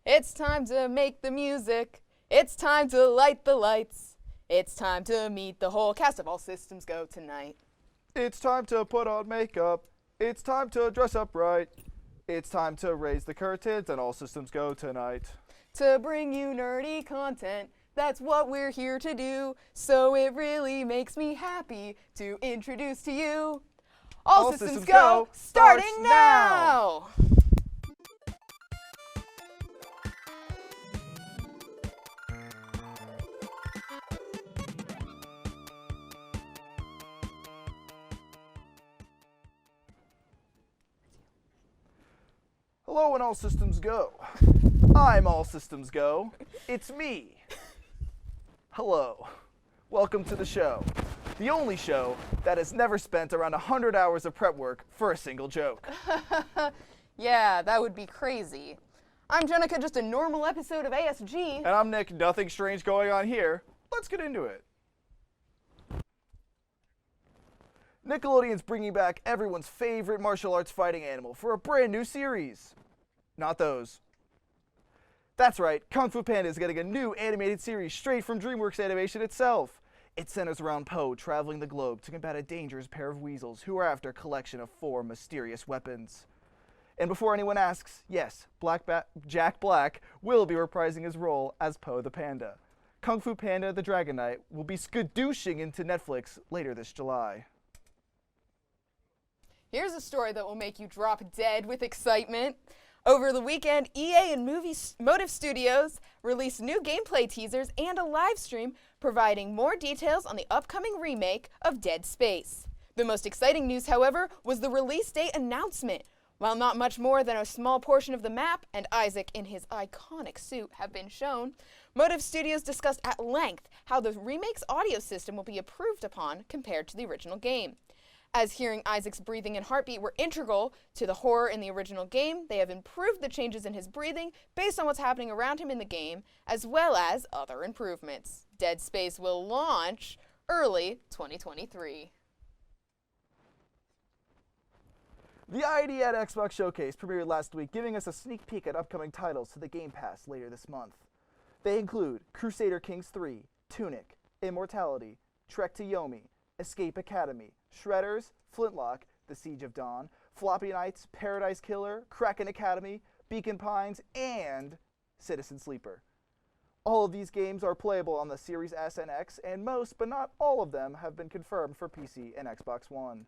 It's time to make the music. It's time to light the lights. It's time to meet the whole cast of All Systems Go tonight. It's time to put on makeup. It's time to dress up right. It's time to raise the curtains and All Systems Go tonight. To bring you nerdy content, that's what we're here to do. So it really makes me happy to introduce to you All Systems Go, starting now! Hello and All Systems Go. I'm All Systems Go. It's me. Hello. Welcome to the show. The only show that has never spent around 100 hours of prep work for a single joke. Yeah, that would be crazy. I'm Jenica, just a normal episode of ASG. And I'm Nick, nothing strange going on here. Let's get into it. Nickelodeon's bringing back everyone's favorite martial arts fighting animal for a brand new series. Not those. That's right, Kung Fu Panda is getting a new animated series straight from DreamWorks Animation itself. It centers around Po traveling the globe to combat a dangerous pair of weasels who are after a collection of 4 mysterious weapons. And before anyone asks, yes, Jack Black will be reprising his role as Po the Panda. Kung Fu Panda the Dragon Knight will be skadooshing into Netflix later this July. Here's a story that will make you drop dead with excitement. Over the weekend, EA and Motive Studios released new gameplay teasers and a live stream providing more details on the upcoming remake of Dead Space. The most exciting news, however, was the release date announcement. While not much more than a small portion of the map and Isaac in his iconic suit have been shown, Motive Studios discussed at length how the remake's audio system will be improved upon compared to the original game. As hearing Isaac's breathing and heartbeat were integral to the horror in the original game, they have improved the changes in his breathing based on what's happening around him in the game, as well as other improvements. Dead Space will launch early 2023. The ID at Xbox Showcase premiered last week, giving us a sneak peek at upcoming titles to the Game Pass later this month. They include Crusader Kings 3, Tunic, Immortality, Trek to Yomi, Escape Academy, Shredders, Flintlock, The Siege of Dawn, Floppy Knights, Paradise Killer, Kraken Academy, Beacon Pines, and Citizen Sleeper. All of these games are playable on the Series S and X, and most, but not all of them, have been confirmed for PC and Xbox One.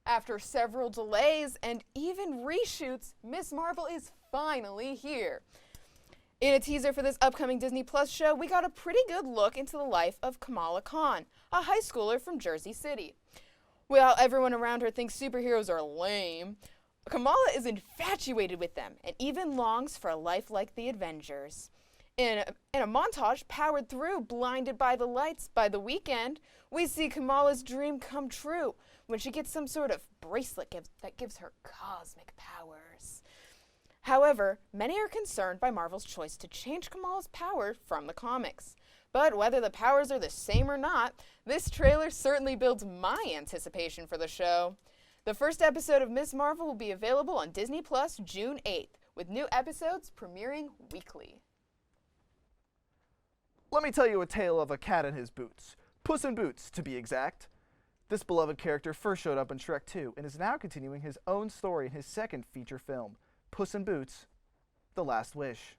After several delays and even reshoots, Ms. Marvel is finally here. In a teaser for this upcoming Disney Plus show, we got a pretty good look into the life of Kamala Khan, a high schooler from Jersey City. While everyone around her thinks superheroes are lame, Kamala is infatuated with them and even longs for a life like the Avengers. In a montage powered through Blinded by the Lights by The Weeknd, we see Kamala's dream come true when she gets some sort of bracelet that gives her cosmic powers. However, many are concerned by Marvel's choice to change Kamala's power from the comics. But whether the powers are the same or not, this trailer certainly builds my anticipation for the show. The first episode of Ms. Marvel will be available on Disney Plus June 8th, with new episodes premiering weekly. Let me tell you a tale of a cat in his boots. Puss in Boots, to be exact. This beloved character first showed up in Shrek 2 and is now continuing his own story in his second feature film, Puss in Boots: The Last Wish.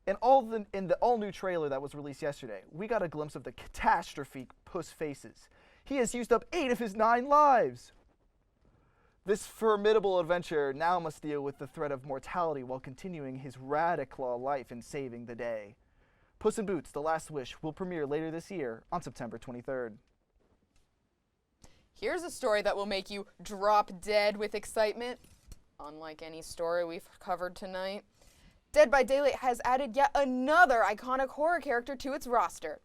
In the all-new trailer that was released yesterday, we got a glimpse of the catastrophe Puss faces. He has used up 8 of his 9 lives. This formidable adventurer now must deal with the threat of mortality while continuing his radical life in saving the day. Puss in Boots: The Last Wish will premiere later this year on September 23rd. Here's a story that will make you drop dead with excitement. Unlike any story we've covered tonight, Dead by Daylight has added yet another iconic horror character to its roster.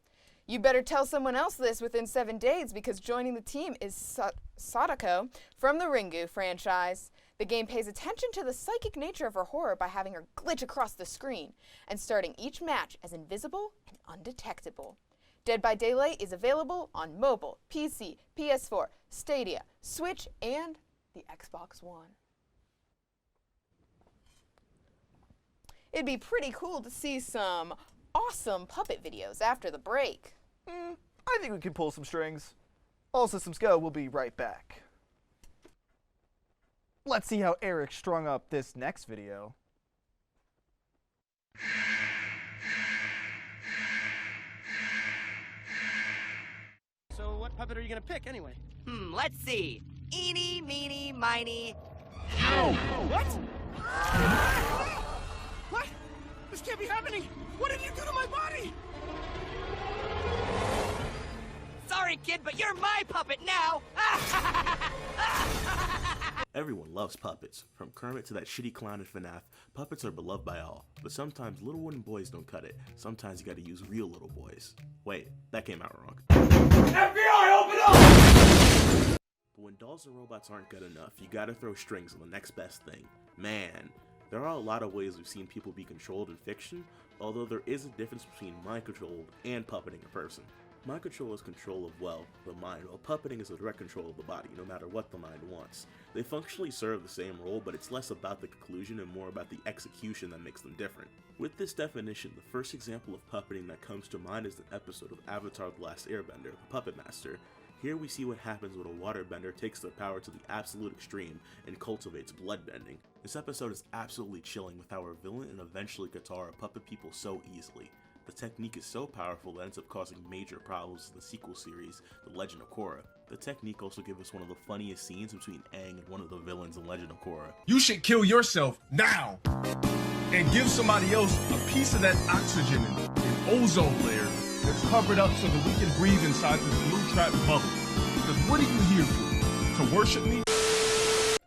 You better tell someone else this within 7 days, because joining the team is Sadako from the Ringu franchise. The game pays attention to the psychic nature of her horror by having her glitch across the screen and starting each match as invisible and undetectable. Dead by Daylight is available on mobile, PC, PS4, Stadia, Switch, and the Xbox One. It'd be pretty cool to see some awesome puppet videos after the break. I think we can pull some strings. All systems go, we'll be right back. Let's see how Eric strung up this next video. So what puppet are you gonna pick anyway? Let's see. Eeny, meeny, miny. What? What? This can't be happening! What did you do to my body? Sorry, kid, but you're my puppet now! Everyone loves puppets. From Kermit to that shitty clown in FNAF, puppets are beloved by all. But sometimes little wooden boys don't cut it. Sometimes you gotta use real little boys. Wait, that came out wrong. FBI, open up! But when dolls and robots aren't good enough, you gotta throw strings on the next best thing. Man, there are a lot of ways we've seen people be controlled in fiction, although there is a difference between mind-controlled and puppeting a person. Mind control is control of, well, the mind, while puppeting is a direct control of the body, no matter what the mind wants. They functionally serve the same role, but it's less about the conclusion and more about the execution that makes them different. With this definition, the first example of puppeting that comes to mind is the episode of Avatar: The Last Airbender, the Puppet Master. Here we see what happens when a waterbender takes their power to the absolute extreme and cultivates bloodbending. This episode is absolutely chilling with how our villain and eventually Katara puppet people so easily. The technique is so powerful that it ends up causing major problems in the sequel series, The Legend of Korra. The technique also gives us one of the funniest scenes between Aang and one of the villains in Legend of Korra. You should kill yourself now and give somebody else a piece of that oxygen and ozone layer that's covered up so that we can breathe inside this blue trap bubble. Because what are you here for? To worship me?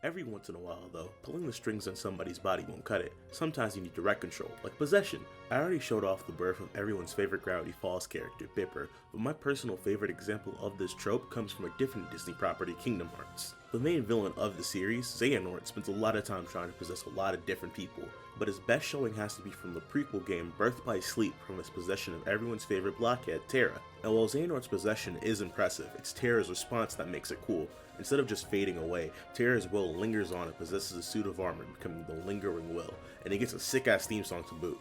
Every once in a while though, pulling the strings on somebody's body won't cut it. Sometimes you need direct control, like possession. I already showed off the birth of everyone's favorite Gravity Falls character, Bipper, but my personal favorite example of this trope comes from a different Disney property, Kingdom Hearts. The main villain of the series, Xehanort, spends a lot of time trying to possess a lot of different people, but his best showing has to be from the prequel game Birth by Sleep, from his possession of everyone's favorite blockhead, Terra. And while Xehanort's possession is impressive, it's Terra's response that makes it cool. Instead of just fading away, Terra's will lingers on and possesses a suit of armor, becoming the Lingering Will, and he gets a sick-ass theme song to boot.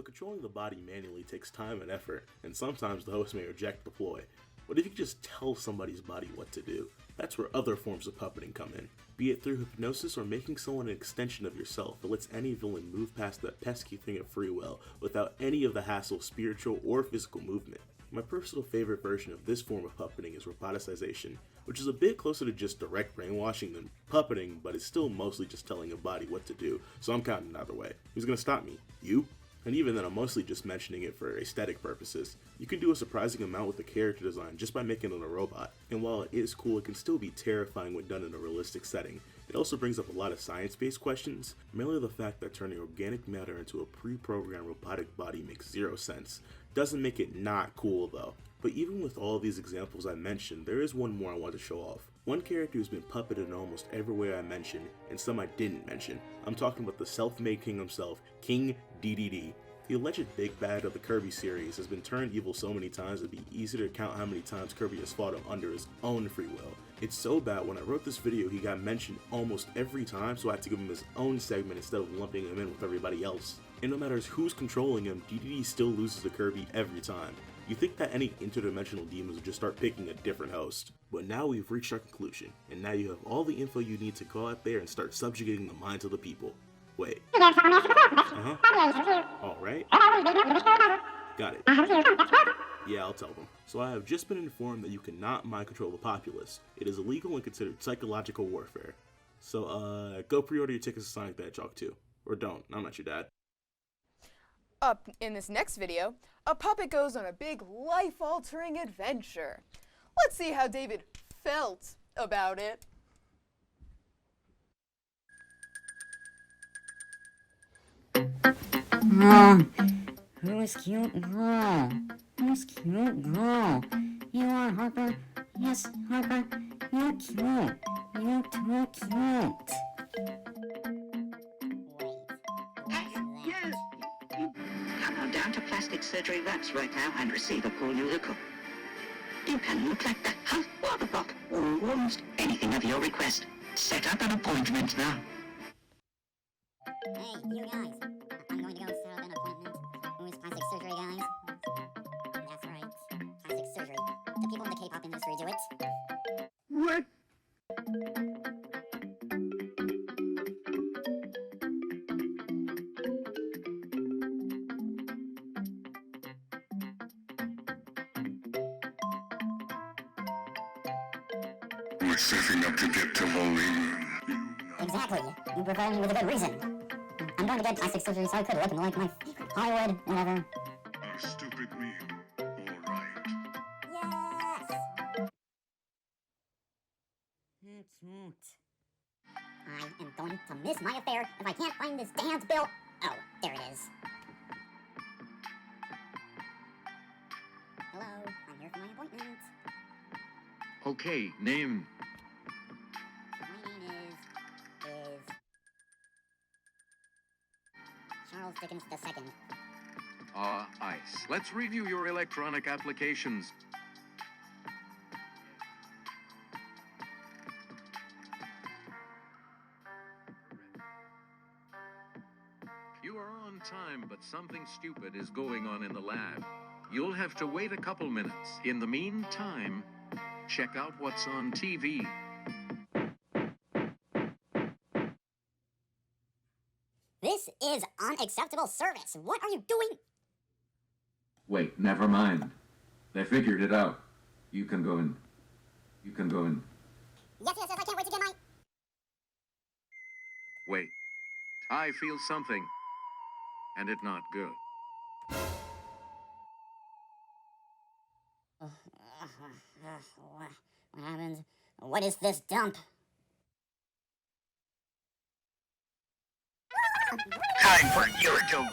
Controlling the body manually takes time and effort, and sometimes the host may reject the ploy. But if you can just tell somebody's body what to do, that's where other forms of puppeting come in. Be it through hypnosis or making someone an extension of yourself that lets any villain move past that pesky thing of free will without any of the hassle of spiritual or physical movement. My personal favorite version of this form of puppeting is roboticization, which is a bit closer to just direct brainwashing than puppeting, but it's still mostly just telling a body what to do, so I'm counting either way. Who's gonna stop me? You? And even then, I'm mostly just mentioning it for aesthetic purposes. You can do a surprising amount with the character design just by making it a robot, and while it is cool, it can still be terrifying when done in a realistic setting. It also brings up a lot of science-based questions, mainly the fact that turning organic matter into a pre-programmed robotic body makes zero sense. Doesn't make it not cool though. But even with all of these examples I mentioned, there is one more I want to show off. One character who's been puppeted in almost every way I mentioned, and some I didn't mention. I'm talking about the self-made king himself, King DDD. The alleged big bad of the Kirby series has been turned evil so many times it'd be easy to count how many times Kirby has fought him under his own free will. It's so bad when I wrote this video he got mentioned almost every time, so I had to give him his own segment instead of lumping him in with everybody else. And no matter who's controlling him, DDD still loses to Kirby every time. You think that any interdimensional demons would just start picking a different host. But now we've reached our conclusion, and now you have all the info you need to go out there and start subjugating the minds of the people. Wait. Alright. Got it. Yeah, I'll tell them. So I have just been informed that you cannot mind control the populace. It is illegal and considered psychological warfare. So, go pre-order your tickets to Sonic the Hedgehog 2. Or don't, I'm not your dad. Up in this next video, a puppet goes on a big life-altering adventure. Let's see how David felt about it. Who's cute girl? Who's cute girl? You are Harper? Yes, Harper. You're cute. You're too cute. Yes. You come on down to plastic surgery wraps right now and receive a cool new look. You can look like that half water block or almost anything of your request. Set up an appointment now. Hey, you guys. I'm going to go set up an appointment. Who's plastic surgery, guys? That's right. Plastic surgery. The people in the K-pop industry do it. What? We're surfing up to get to Moline. Exactly. You prefer me with a good reason. I'm going to get plastic surgery so I could look like my Hollywood, whatever. Our stupid meal. All right. Yes! Cute. I am going to miss my affair if I can't find this dance bill. Oh, there it is. Hello, I'm here for my appointment. Okay, name. My name is Charles Dickens II. Ice. Let's review your electronic applications. You are on time, but something stupid is going on in the lab. You'll have to wait a couple minutes. In the meantime, check out what's on TV. This is unacceptable service. What are you doing? Wait, never mind. They figured it out. You can go in. You can go in. Yes, I can't wait to get my... Wait. I feel something. And it not good. What happened? What is this dump? Time for your joke.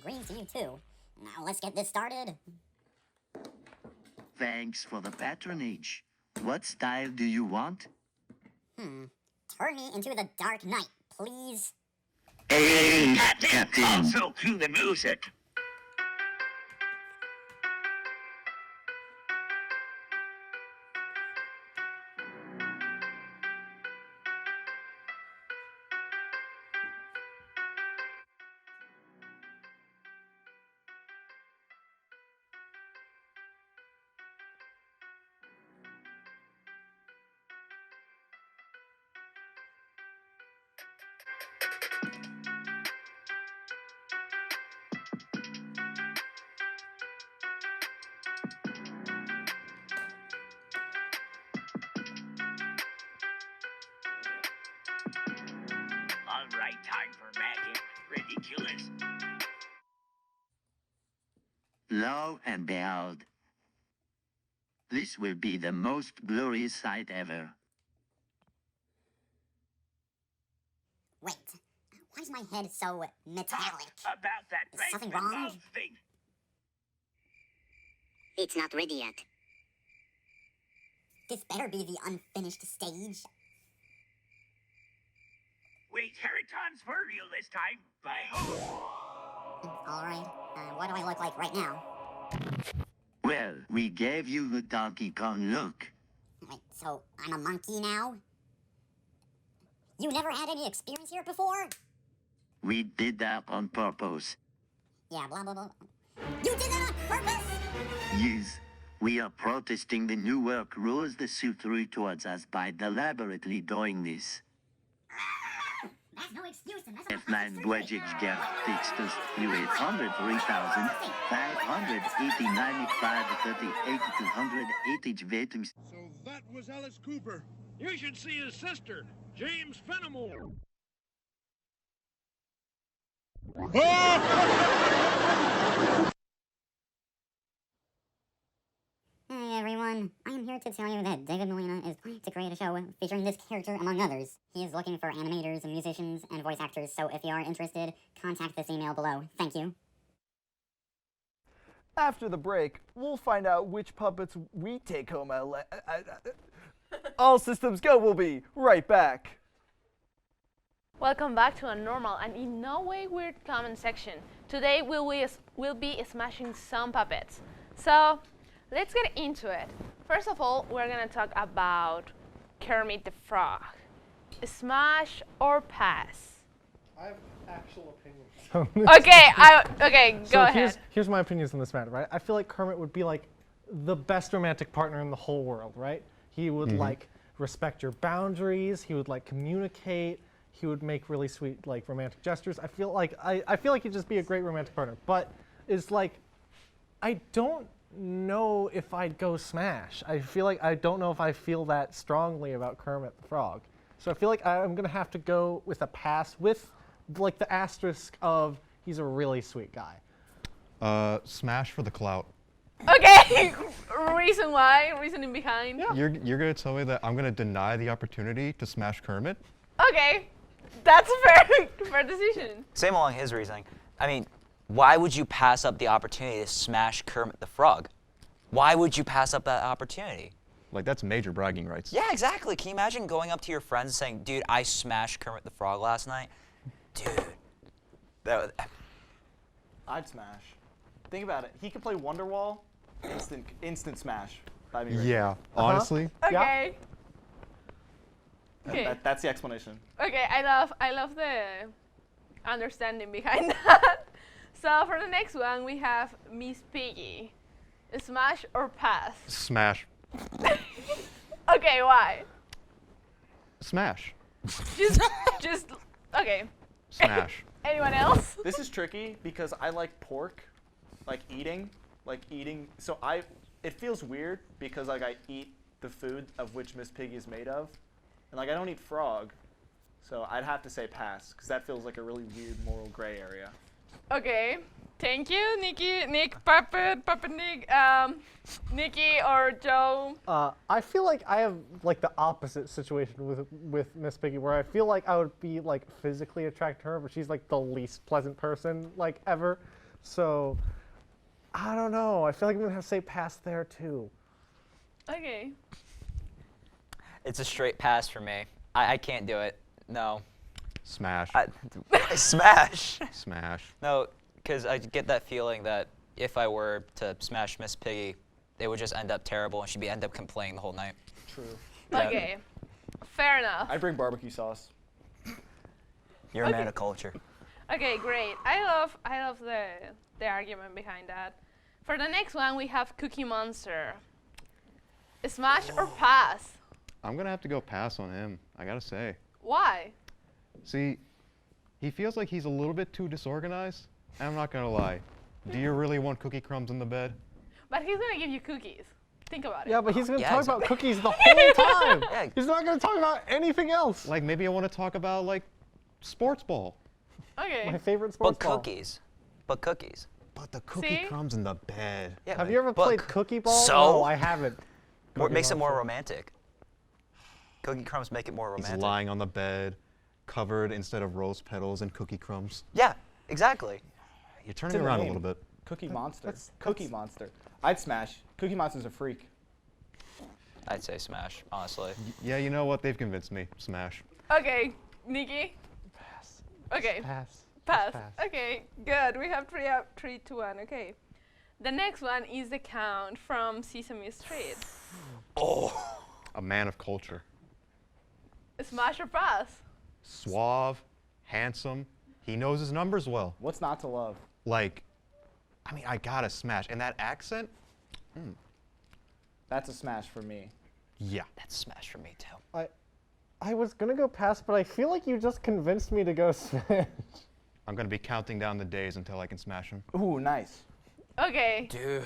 Greetings to you too. Now let's get this started. Thanks for the patronage. What style do you want? Turn me into the Dark Knight, please. Hey, Captain. Also cue the music. All right, time for magic. Ridiculous. Lo and behold, this will be the most glorious sight ever. Wait, why is my head so metallic? About that Is something wrong? thing. It's not ready yet. This better be the unfinished stage. Wait, Harrington's for real this time. Alright, what do I look like right now? Well, we gave you the Donkey Kong look. Wait, so I'm a monkey now? You never had any experience here before? We did that on purpose. Yeah, blah, blah, blah. You did that on purpose? Yes, we are protesting the new work rules the suit threw towards us by deliberately doing this. That's no excuse. F9 Bwejik Gap Textus U800 3,580 So that was Alice Cooper. You should see his sister, James Fenimore. Hey everyone, I am here to tell you that David Molina is planning to create a show featuring this character among others. He is looking for animators, musicians, and voice actors, so if you are interested, contact this email below. Thank you. After the break, we'll find out which puppets we take home at All Systems Go will be right back. Welcome back to a normal and in no way weird comment section. Today we'll be smashing some puppets. So let's get into it. First of all, we're gonna talk about Kermit the Frog. Smash or pass? I have actual opinions. Okay, go ahead. Here's my opinions on this matter, right? I feel like Kermit would be like the best romantic partner in the whole world, right? He would like respect your boundaries. He would like communicate. He would make really sweet like romantic gestures. I feel like he'd just be a great romantic partner. But it's like, I don't know if I'd go Smash. I feel like I don't know if I feel that strongly about Kermit the Frog. So I feel like I'm gonna have to go with a pass with like the asterisk of he's a really sweet guy. Smash for the clout. Okay, reasoning behind. Yeah. You're gonna tell me that I'm gonna deny the opportunity to smash Kermit? Okay, that's a fair decision. Same along his reasoning. I mean, why would you pass up the opportunity to smash Kermit the Frog? Why would you pass up that opportunity? Like, that's major bragging rights. Yeah, exactly. Can you imagine going up to your friends and saying, dude, I smashed Kermit the Frog last night? Dude. I'd smash. Think about it. He could play Wonderwall, instant smash. Yeah, honestly. Okay. Okay. That's the explanation. Okay, I love the understanding behind that. So for the next one, we have Miss Piggy. Smash or pass? Smash. Okay, why? Smash. Just okay. Smash. Anyone else? This is tricky because I like pork, like eating. So it feels weird because like I eat the food of which Miss Piggy is made of, and like I don't eat frog, so I'd have to say pass because that feels like a really weird moral gray area. Okay. Thank you, Nick, Puppet Nick, Nikki or Joe. I feel like I have like the opposite situation with Miss Piggy, where I feel like I would be like physically attracted to her, but she's like the least pleasant person like ever. So I don't know. I feel like I'm gonna have to say pass there too. Okay. It's a straight pass for me. I can't do it. No. Smash. Smash. Smash. No, because I get that feeling that if I were to smash Miss Piggy, it would just end up terrible and she'd end up complaining the whole night. True. Yeah. Okay. Fair enough. I bring barbecue sauce. You're a man of culture. Okay, great. I love the argument behind that. For the next one, we have Cookie Monster. Smash or pass? I'm gonna have to go pass on him, I gotta say. Why? See, he feels like he's a little bit too disorganized, and I'm not gonna lie. Do you really want cookie crumbs in the bed? But he's gonna give you cookies. Think about it. Yeah, but he's gonna talk about cookies the whole time. Yeah. He's not gonna talk about anything else. Like, maybe I want to talk about, like, sports ball. Okay. My favorite sports ball. But cookies. But the cookie crumbs in the bed. Yeah, have you ever played cookie ball? So? No, I haven't. It makes it more romantic. Cookie crumbs make it more romantic. He's lying on the bed, covered instead of rose petals and cookie crumbs. Yeah, exactly. You're turning around a little bit. Cookie Monster. Cookie Monster. I'd smash. Cookie Monster's a freak. I'd say smash, honestly. Yeah, you know what? They've convinced me. Smash. Okay, Nikki? Pass. Okay. Pass. Pass. Pass. Okay, good. We have 3, 2, 1. Okay. The next one is the Count from Sesame Street. Oh. A man of culture. Smash or pass? Suave, handsome. He knows his numbers well. What's not to love? Like, I mean, I gotta smash. And that accent? That's a smash for me. Yeah. That's a smash for me, too. I was gonna go pass, but I feel like you just convinced me to go smash. I'm gonna be counting down the days until I can smash him. Ooh, nice. Okay. Dude.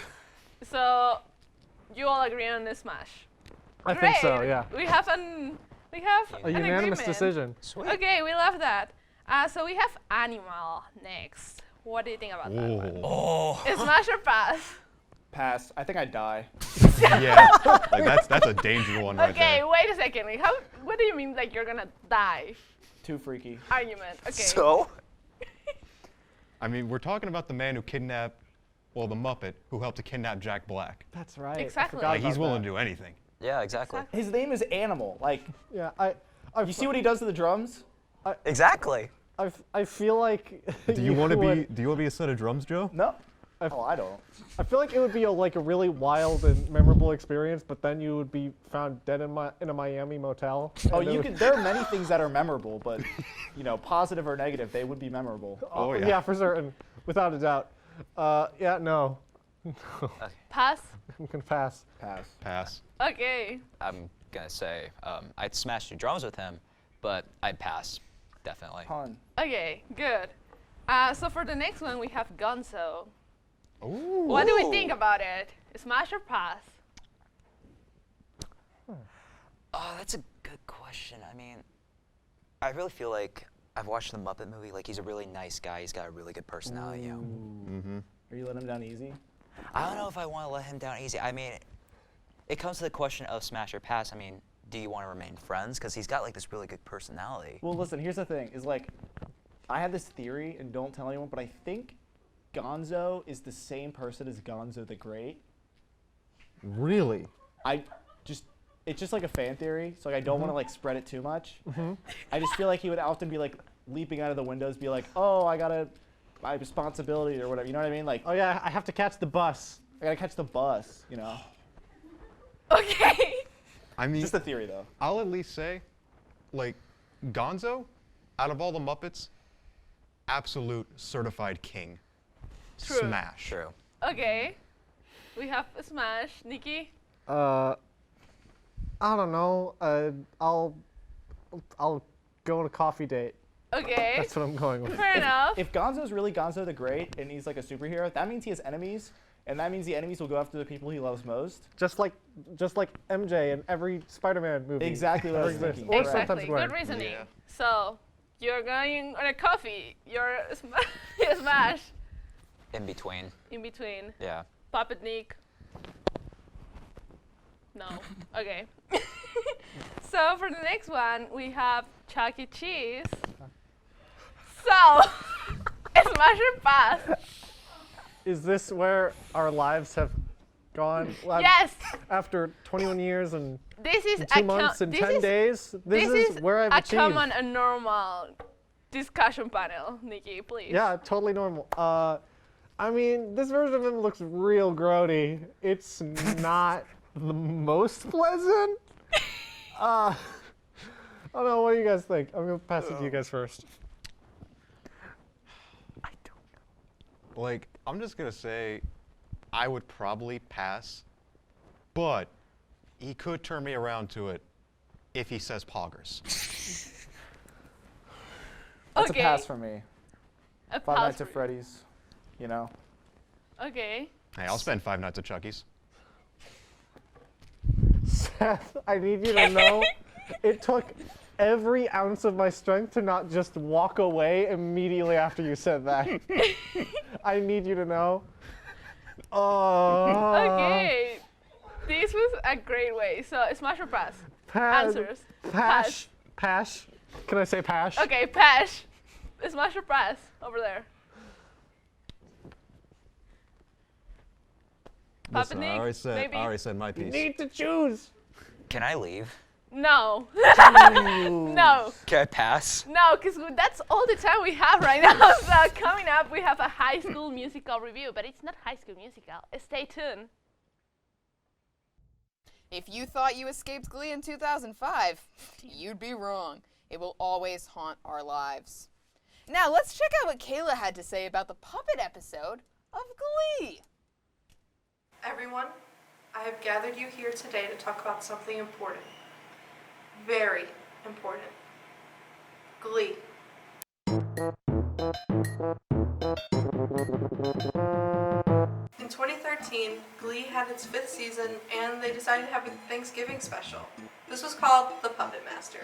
So, you all agree on this smash? I think so, yeah. We have an unanimous agreement. decision. Sweet. Okay, we love that. So we have Animal next. What do you think about that one? Oh. Smash or pass? Pass. I think I'd die. Yeah. Like that's a danger one right Okay, there. wait a second. Like, what do you mean like you're gonna die? Too freaky. Argument. Okay. So? I mean, we're talking about the man who kidnapped, well, the Muppet who helped to kidnap Jack Black. That's right. Exactly. I forgot Like, he's about willing that. to do anything. Yeah, exactly. His name is Animal. Like, Yeah, you see what he does to the drums? Exactly. I feel like Do you want to would- be a set of drums, Joe? No. Oh, I don't. I feel like it would be like a really wild and memorable experience, but then you would be found dead in a Miami motel. Oh, and it you would- could. There are many things that are memorable, but positive or negative, they would be memorable. Oh, yeah. Yeah, for certain, without a doubt. Yeah, no. Pass. I'm gonna pass. Pass. Okay. I'm gonna say I'd smash the drums with him, but I'd pass, definitely. Pun. Okay, good. So for the next one, we have Gonzo. Ooh. What do we think about it? Smash or pass? Oh, that's a good question. I mean, I really feel like I've watched the Muppet movie. Like, he's a really nice guy. He's got a really good personality. You know. Mm-hmm. Are you letting him down easy? I don't know if I want to let him down easy. I mean, it comes to the question of smash or pass. I mean, do you want to remain friends? Because he's got like this really good personality. Well, listen. Here's the thing: is like, I have this theory, and don't tell anyone, but I think Gonzo is the same person as Gonzo the Great. Really? It's just like a fan theory, so like I don't want to like spread it too much. I just feel like he would often be like leaping out of the windows, be like, "Oh, my responsibility or whatever." You know what I mean? Like, Oh yeah, I have to catch the bus. I gotta catch the bus. You know. Okay. I mean, Just a theory, though. I'll at least say, like, Gonzo, out of all the Muppets, absolute certified king. True. Smash. True. Okay. We have a smash. Nikki? I don't know. I'll go on a coffee date. Okay. That's what I'm going with. Fair enough. If Gonzo's really Gonzo the Great and he's like a superhero, that means he has enemies, and that means the enemies will go after the people he loves most. Just like MJ in every Spider-Man movie. Exactly what I was ever exists. thinking. Or Correct. Exactly. sometimes Good reasoning. So, you're going on a coffee. You're a smash. In between. In between. Yeah. Puppet Nick. No. Okay. So for the next one, we have Chuck E. Cheese. So, smash or pass? Is this where our lives have gone? Yes. After 21 years and This is 2 months and 10 days, this is where I've a achieved. common and normal discussion panel, Nikki, please. Yeah, totally normal. I mean, this version of him looks real grody. It's not the most pleasant. I don't know. What do you guys think? I'm gonna pass it to you guys first. Like, I'm just gonna say, I would probably pass, but he could turn me around to it if he says poggers. That's Okay. a pass for me. A Five pass Nights at for- Freddy's, you know. Okay. Hey, I'll spend 5 nights at Chucky's. Seth, I need you to know, it took every ounce of my strength to not just walk away immediately after you said that. I need you to know. Okay. This was a great way. So, smash or pass? Answers. Pash. Pash. Can I say pash? Okay, pass. Smash or pass over there. Papa Listen, Nick, maybe? I already said my piece. You need to choose. Can I leave? No. No. Can I pass? No, because that's all the time we have right now. So coming up, we have a High School Musical review, but it's not High School Musical. Stay tuned. If you thought you escaped Glee in 2005, you'd be wrong. It will always haunt our lives. Now let's check out what Kayla had to say about the puppet episode of Glee. Everyone, I have gathered you here today to talk about something important. Very important. Glee. In 2013, Glee had its 5th season and they decided to have a Thanksgiving special. This was called The Puppet Master.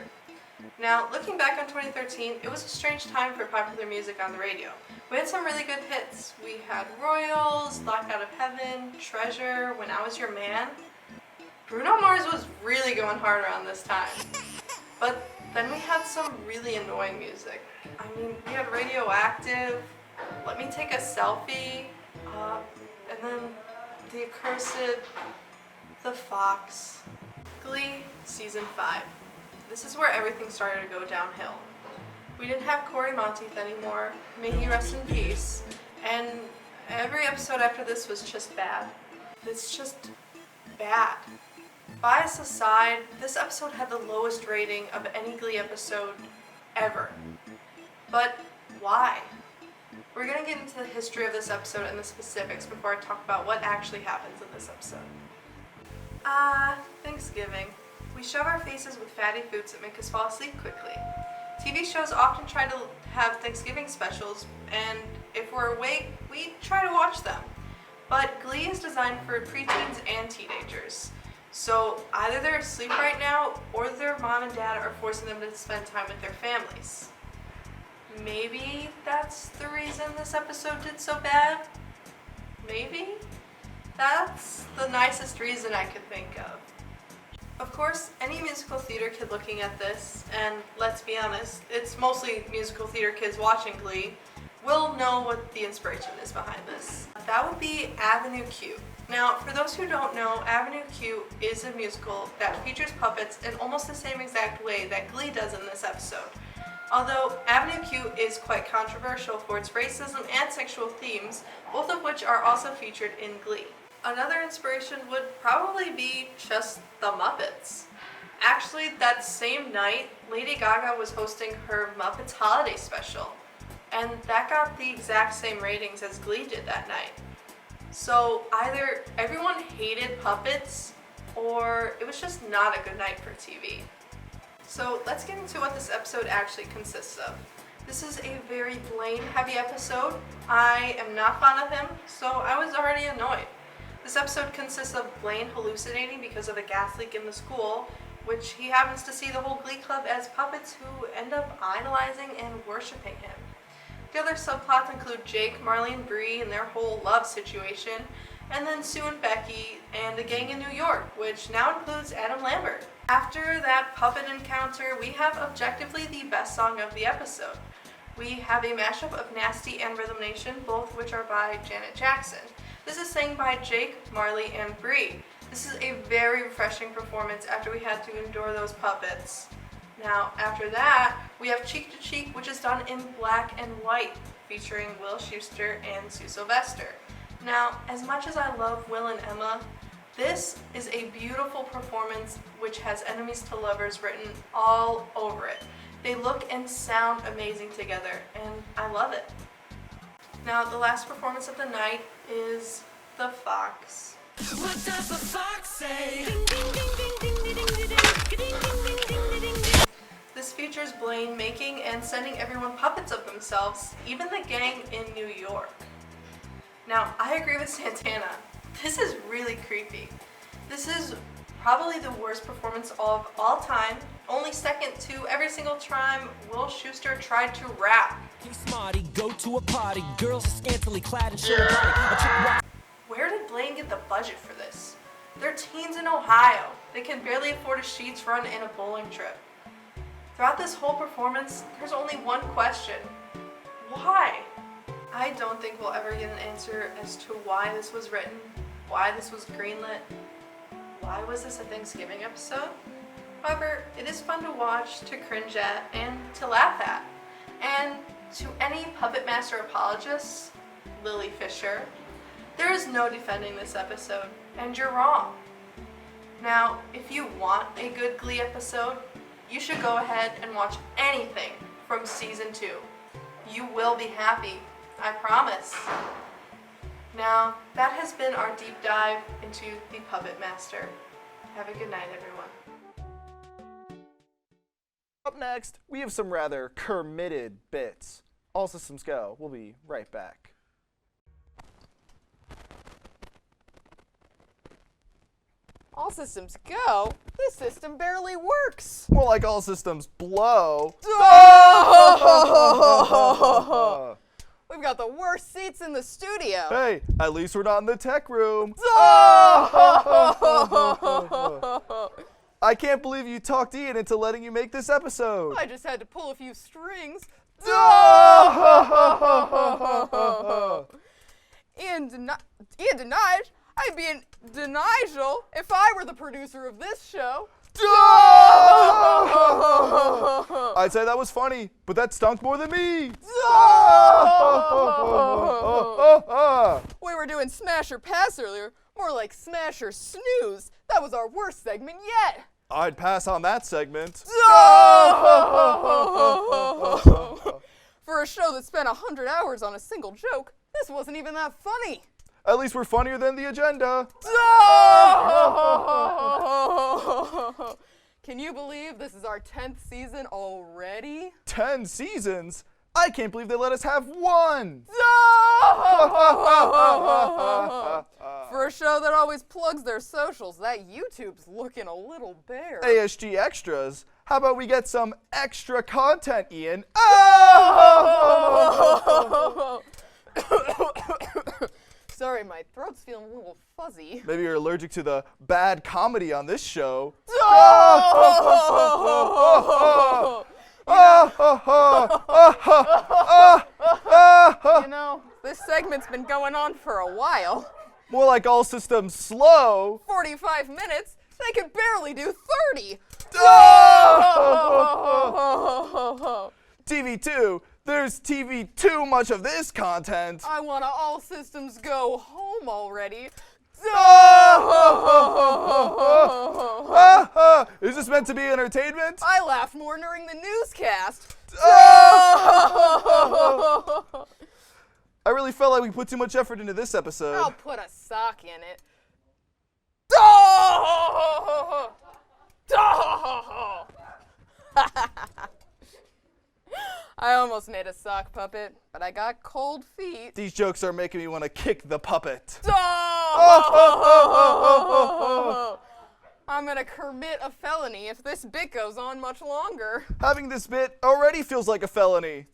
Now, looking back on 2013, it was a strange time for popular music on the radio. We had some really good hits. We had Royals, Locked Out of Heaven, Treasure, When I Was Your Man. Bruno Mars was really going hard around this time. But then we had some really annoying music. I mean, we had Radioactive, Let Me Take a Selfie, and then The Accursed, The Fox. Glee Season 5. This is where everything started to go downhill. We didn't have Corey Monteith anymore, may he rest in peace, and every episode after this was just bad. It's just bad. Bias aside, this episode had the lowest rating of any Glee episode ever. But why? We're going to get into the history of this episode and the specifics before I talk about what actually happens in this episode. Thanksgiving. We shove our faces with fatty foods that make us fall asleep quickly. TV shows often try to have Thanksgiving specials, and if we're awake, we try to watch them. But Glee is designed for preteens and teenagers. So either they're asleep right now, or their mom and dad are forcing them to spend time with their families. Maybe that's the reason this episode did so bad? Maybe? That's the nicest reason I could think of. Of course, any musical theater kid looking at this, and let's be honest, it's mostly musical theater kids watching Glee, will know what the inspiration is behind this. That would be Avenue Q. Now, for those who don't know, Avenue Q is a musical that features puppets in almost the same exact way that Glee does in this episode. Although Avenue Q is quite controversial for its racism and sexual themes, both of which are also featured in Glee. Another inspiration would probably be just the Muppets. Actually, that same night, Lady Gaga was hosting her Muppets Holiday Special, and that got the exact same ratings as Glee did that night. So either everyone hated puppets, or it was just not a good night for TV. So let's get into what this episode actually consists of. This is a very Blaine-heavy episode. I am not fond of him, so I was already annoyed. This episode consists of Blaine hallucinating because of a gas leak in the school, which he happens to see the whole Glee Club as puppets who end up idolizing and worshiping him. The other subplots include Jake, Marley, and Bree and their whole love situation, and then Sue and Becky and the gang in New York, which now includes Adam Lambert. After that puppet encounter, we have objectively the best song of the episode. We have a mashup of Nasty and Rhythm Nation, both which are by Janet Jackson. This is sang by Jake, Marley, and Bree. This is a very refreshing performance after we had to endure those puppets. Now, after that, we have Cheek to Cheek, which is done in black and white, featuring Will Schuester and Sue Sylvester. Now, as much as I love Will and Emma, this is a beautiful performance which has enemies to lovers written all over it. They look and sound amazing together, and I love it. Now, the last performance of the night is The Fox. What does the fox say? This features Blaine making and sending everyone puppets of themselves, even the gang in New York. Now, I agree with Santana. This is really creepy. This is probably the worst performance of all time, only second to every single time Will Schuester tried to rap. Smarty, go to a party, girls are scantily clad and show body. Where did Blaine get the budget for this? They're teens in Ohio. They can barely afford a Sheetz run and a bowling trip. Throughout this whole performance, there's only one question. Why? I don't think we'll ever get an answer as to why this was written, why this was greenlit, why was this a Thanksgiving episode? However, it is fun to watch, to cringe at, and to laugh at. And to any Puppet Master apologists, Lily Fisher, there is no defending this episode, and you're wrong. Now, if you want a good Glee episode, you should go ahead and watch anything from season 2. You will be happy, I promise. Now, that has been our deep dive into the Puppet Master. Have a good night, everyone. Up next, we have some rather committed bits. All systems go. We'll be right back. All systems go? This system barely works. More like all systems blow. We've got the worst seats in the studio. Hey, at least we're not in the tech room. I can't believe you talked Ian into letting you make this episode. I just had to pull a few strings. Ian denied I'd be in denial if I were the producer of this show. I'd say that was funny, but that stunk more than me. We were doing Smash or Pass earlier, more like Smash or Snooze. That was our worst segment yet. I'd pass on that segment. For a show that spent 100 hours on a single joke, this wasn't even that funny. At least we're funnier than the agenda. Can you believe this is our 10th season already? 10 seasons? I can't believe they let us have one. For a show that always plugs their socials, that YouTube's looking a little bare. ASG Extras. How about we get some extra content, Ian? Sorry, my throat's feeling a little fuzzy. Maybe you're allergic to the bad comedy on this show. You know, this segment's been going on for a while. More like All Systems Slow. 45 minutes? They could barely do 30. TV2. There's TV too much of this content. I want to all systems go home already. Is this meant to be entertainment? I laughed more during the newscast. I really felt like we put too much effort into this episode. I'll put a sock in it. I almost made a sock puppet, but I got cold feet. These jokes are making me want to kick the puppet. I'm gonna commit a felony if this bit goes on much longer. Having this bit already feels like a felony.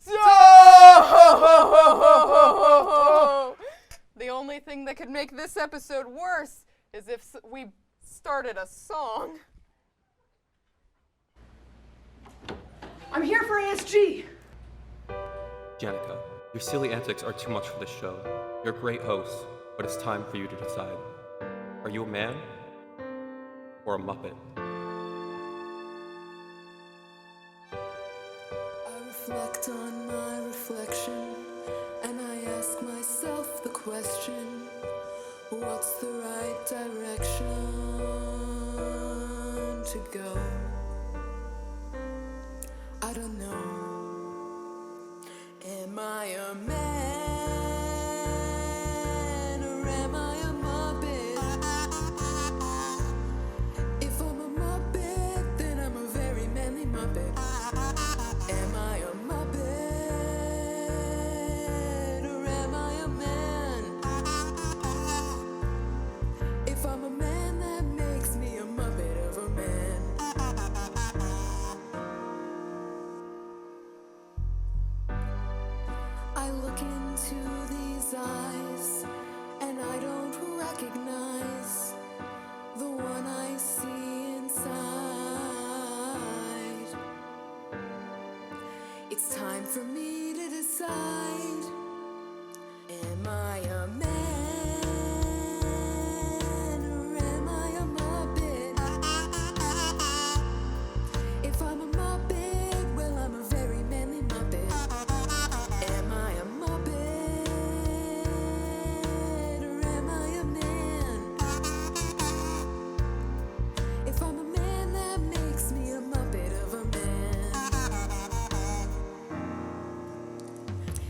The only thing that could make this episode worse is if we started a song. I'm here for ASG. Jenica, your silly antics are too much for this show. You're a great host, but it's time for you to decide. Are you a man or a Muppet? I reflect on my reflection, and I ask myself the question, what's the right direction to go? I don't know. Am I a man or am I a Muppet? If I'm a Muppet, then I'm a very manly Muppet. Am I a Muppet or am I a man? If I'm a man, that makes me a Muppet of a man. I look into these eyes and I don't recognize the one I see inside. It's time for me to decide. Am I a man or am I a Muppet? If I'm a Muppet, well, I'm a very manly Muppet. Am I a Muppet or am I a man? If I'm a man, that makes me a Muppet of a man.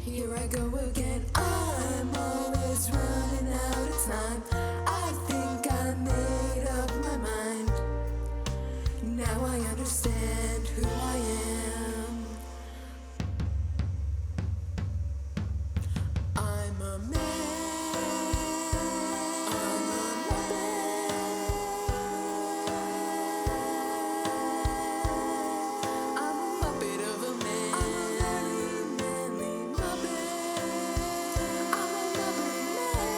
Here I go again. I'm always running out of time. I think I made up my mind. Now I understand who I am. I'm a man. I'm a Muppet. I'm a Muppet of a man. I'm a very manly Muppet. I'm a Muppet man.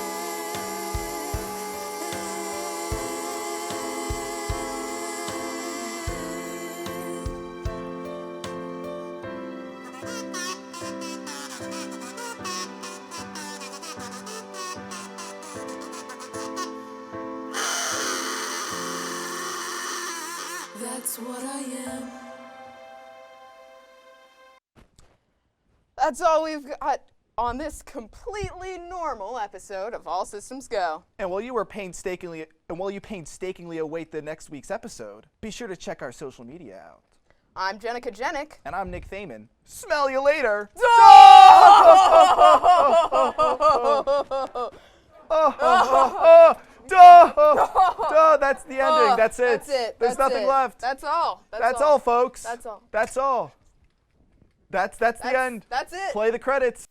That's all we've got on this completely normal episode of All Systems Go. And while you painstakingly await the next week's episode, be sure to check our social media out. I'm Jenica Jenick. And I'm Nick Thaman. Smell you later. That's the ending. That's it. That's it. There's nothing left. That's all. That's all, folks. That's all. That's all. That's the end. That's it. Play the credits.